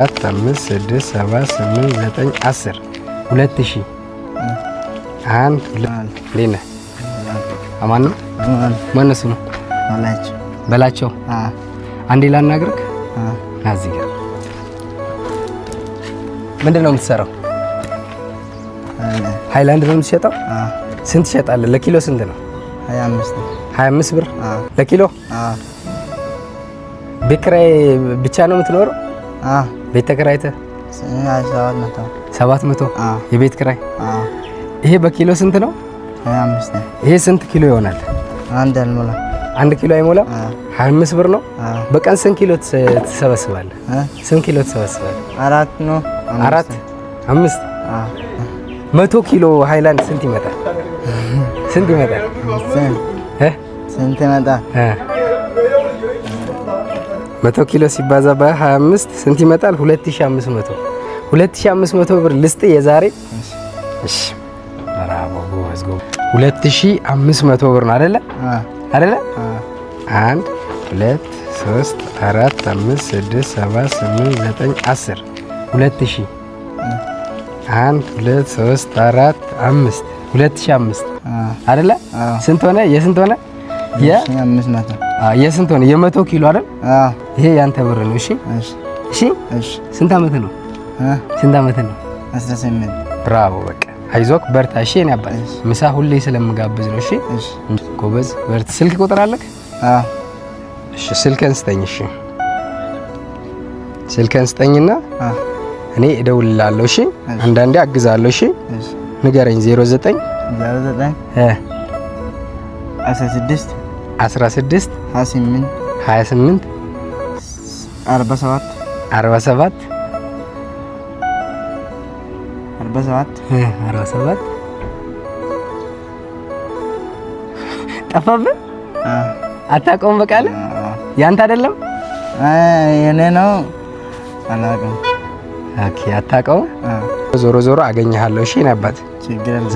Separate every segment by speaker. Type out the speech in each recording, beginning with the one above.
Speaker 1: 5 6 7 8 9 10 2000 አንድ ሌላ አማን ነው ማን ስሙ በላቸው አንዴ ላናግርክ እዚህ ጋር ምንድነው የምትሰራው? ሃይላንድ ነው የምትሸጠው? ስንት ትሸጣለህ? ለኪሎ ስንት ነው? 25 ብር ለኪሎ። ቤት ኪራይ ብቻ ነው የምትኖረው? ቤት ተከራይተህ 700 የቤት ኪራይ። ይሄ በኪሎ ስንት ነው?
Speaker 2: 25 ነው።
Speaker 1: ይሄ ስንት ኪሎ ይሆናል? አንድ ኪሎ አይሞላም። 25 ብር ነው። በቀን ስንት ኪሎ ትሰበስባለህ? ስንት ኪሎ ትሰበስባለህ?
Speaker 2: 4 ነው።
Speaker 1: 4 5 100 ኪሎ ሃይላንድ ስንት ይመጣል? ስንት ይመጣል?
Speaker 2: ስንት ይመጣል?
Speaker 1: 100 ኪሎ ሲባዛ በ25 ስንት ይመጣል? 2500 ብር ልስጥ የዛሬ። እሺ ብራቮ ጎበዝ ጎበዝ። 2500 ብር ነው አይደለ? አይደለ? 1 2 3 4 5 6 7 8 9 10 2000 1 2 3 4 5 2005 አይደለ? ስንት ሆነ? የስንት ሆነ? የስንት ሆነ? የ100 ኪሎ አይደል? ይሄ ያንተ ብር ነው። እሺ እሺ እሺ። ስንት አመት ነው? ስንት አመት ነው?
Speaker 2: 18።
Speaker 1: ብራቮ በቃ አይዞክ በርታ። እሺ እኔ አባቴ ምሳ ሁሌ ስለምጋብዝ ነው። እሺ ጎበዝ በርታ። ስልክ ቁጥር አለክ? እሺ ስልክህን ስጠኝ። እሺ ስልክህን ስጠኝና እኔ እደውልልሃለሁ። እሺ አንዳንዴ አግዛለሁ። እሺ ንገረኝ። 09 16 28 47 ጠፋብህ? አታውቀውም? በቃለ ያንተ አይደለም
Speaker 2: የኔ ነው። አላውቅም።
Speaker 1: ኦኬ አታውቀውም? ዞሮ ዞሮ አገኘሃለሁ። እሺ ነበር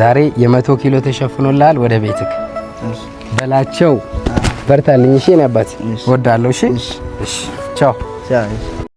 Speaker 1: ዛሬ የ100 ኪሎ ተሸፍኖልሃል። ወደ ቤትክ በላቸው። በርታልኝ። እሺ ነበር ወዳለሁ። እሺ እሺ ቻው ቻው።